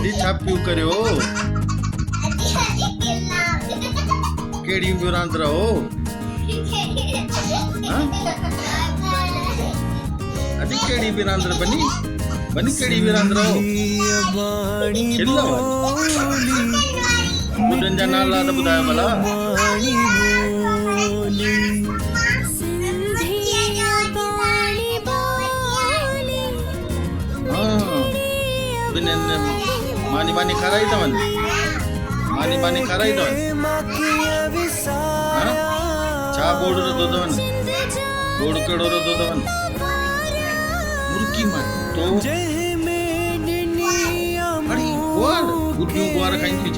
AD छाप क्यों करे हो केड़ी विरांद्रा हो अजी केड़ी विरांद्रा बनी केड़ी विरांद्रा हो चिल्लो मुदन जा नाला त ॿुधायो भला मानी खाराई तवन मानी खाराई तवन छा बोर्ड रदो तवन बोर्ड केड़ो रदो तवन मुर्गी मां तो अड़ी बोर गुड्डू बोर खाई थी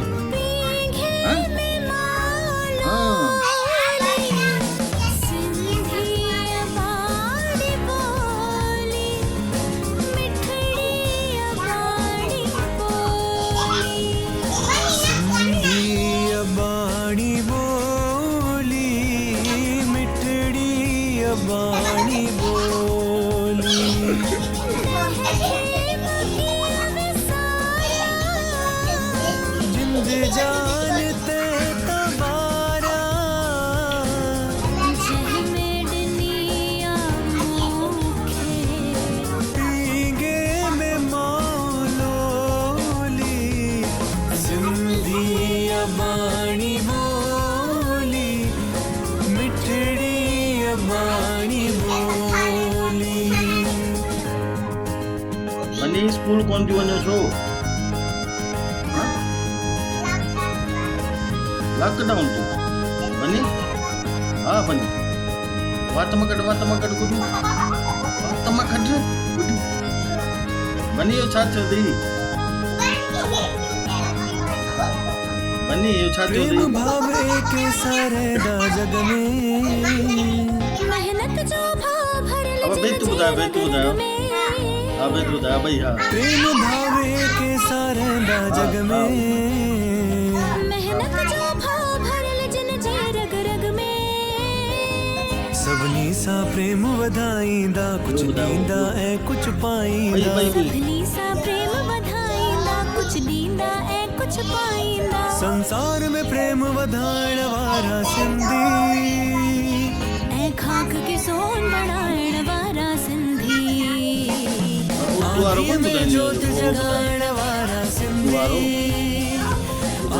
हां हां बाणी बोली जिंद जानते तबारा पींगे में मौलोली सिंधी बाणी बोली मिठड़ी बाणी बोली बनी स्कूल कौन थी वञो छो लॉकडाउन थी बनी हाँ बनी वात मकड़ गुडू वात मकड़ गुडू बनी यो छा थियो दी बनी यो छा थियो दी प्रेम भावे के सारे दा जग में मेहनत जो भाव भरल अब बे तू बुधायो हाँ बे तू बुधायो भाई हाँ प्रेम भावे के सारे दा जग में मेहनत जो भाव भरल जिन जे रग रग में सबनी सा प्रेम वधाईंदा कुछ दींदा ऐ कुछ पाईंदा सभिनी सा प्रेम वधाईंदा कुछ दींदा ऐ कुछ पाईंदा संसार में प्रेम वधाइण वारा सिंधी ऐ खाक के सोन बनाइण वारा सिंधी आंधीअ में जोत जगाइण वारा सिंधी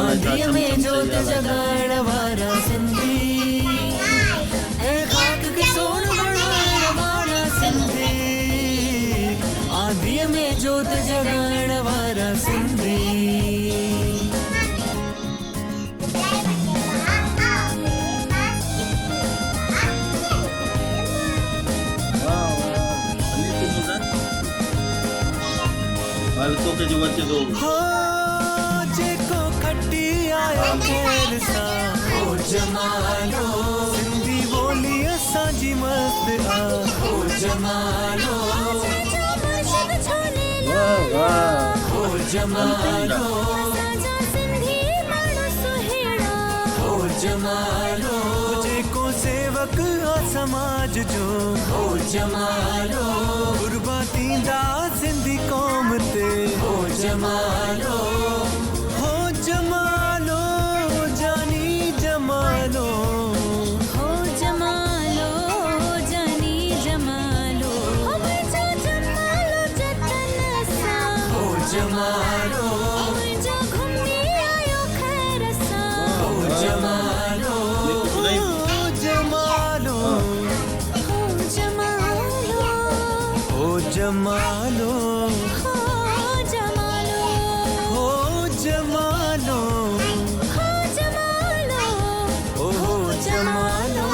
आंधीअ में जोत जगाइण वारा सिंधी ऐ खाक के सोन बनाइण वारा सिंधी आंधीअ में जोत जगाइण वारा सिंधी तो के जो बच्चे दो हो जेको खट्टी आयो खेर सा हो जमालो सिंधी बोली असांजी मस्त आ हो जमालो जो मुर्शिद छोले वाह वाह हो जमालो साजा सिंधी माण्हू सुहिणा हो जमालो जेको सेवक आ समाज जो हो जमालो कुर्बा थींदा सिंधी कौम ते हो जमालो जानी जमालो हो जमालो जानी जमालो हो मुझो जमालो जतन सा हो जमालो मुझो घुमी आयो खैर सा हो जमालो जमालो हो जमालो हो जमालो हो जमालो हो जमालो हो जमालो हो जमालो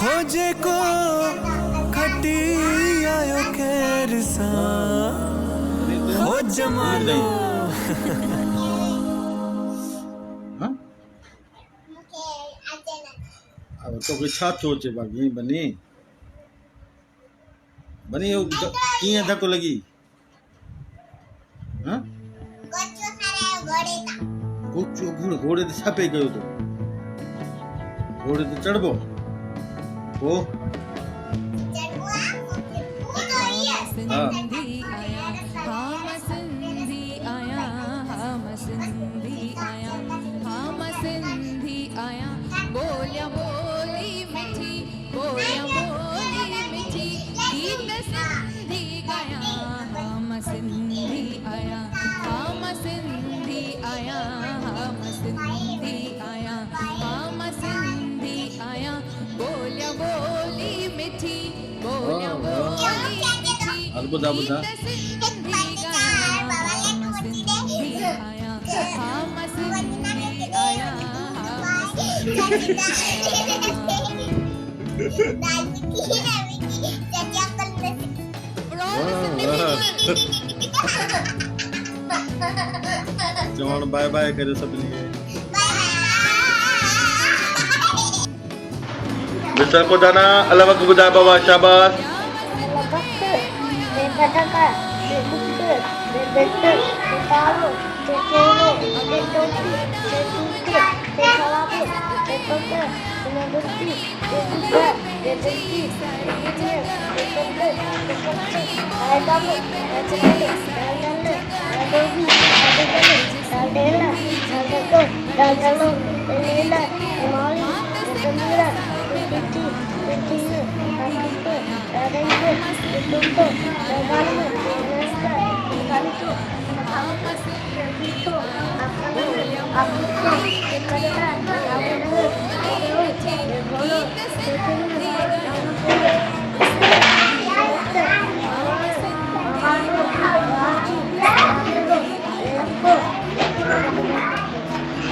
हो जेको खट्टी आयो खैर सा हो जमालो हाँ अब तो के छा थियो चे बाकी बनी यो कीअं धक्को लगी हाँ कुछ घोड़े ते छा पे कयो तो घोड़े ते चढ़बो ओ हाँ हल ॿुधा ॿुधा चवण बाय बाय करे सभिनी खे मिस्टर कोदाना अलॻि वक़्तु ॿुधाए बाबा शाबाश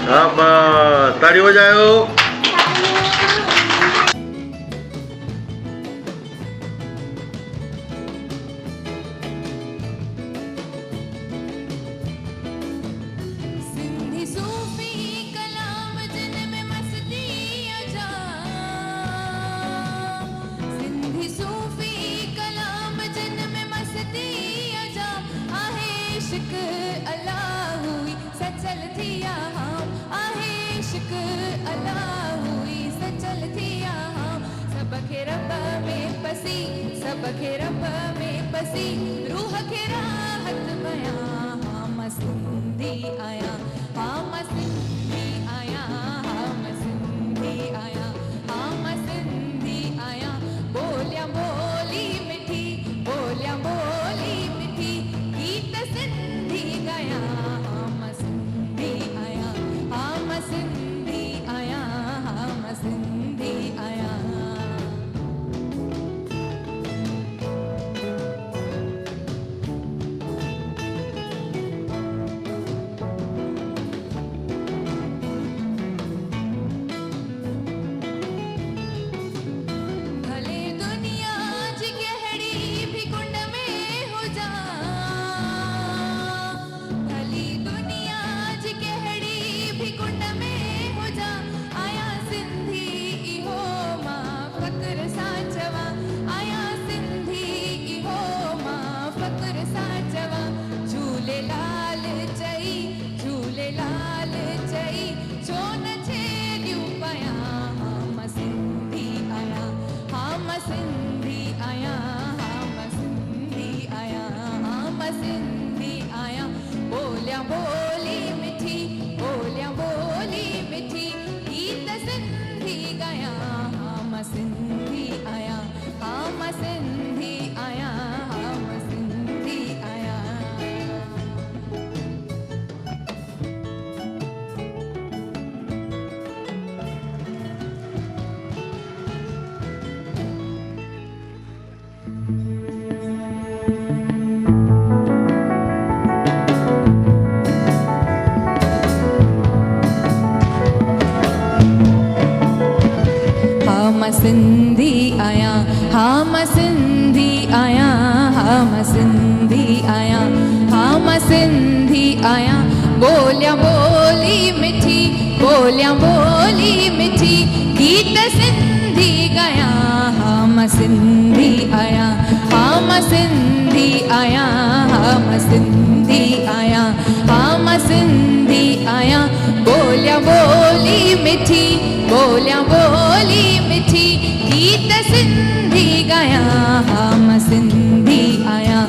हाँ बस ताड़ी हो जाओ सब खे रब में पसी रूह खे राहत बयां हाँ मां सिंधी आहियां हाँ मां सिंधी आहियां हाँ मां सिंधी आहियां हाँ मां सिंधी आहियां बोलियां ॿोली मिठी बोलियां ॿोली मिठी गीत सिंधी ॻायां हाँ मां सिंधी आहियां हाँ मां सिंधी आहियां हाँ मां सिंधी आहियां सिंधी आहियां हाँ मां सिंधी आहियां हाँ मां सिंधी आहियां हाँ मां सिंधी आहियां बोलियां ॿोली मिठी बोलियां ॿोली मिठी गीत सिंधी ॻायां हाँ मां सिंधी आहियां हाँ मां सिंधी आहियां हाँ मां सिंधी आहियां हाँ मां सिंधी आहियां बोलियां ॿोली मिठी बोलियां ॿोली मिठी गीत सिंधी ॻायां हाँ मां सिंधी आहियां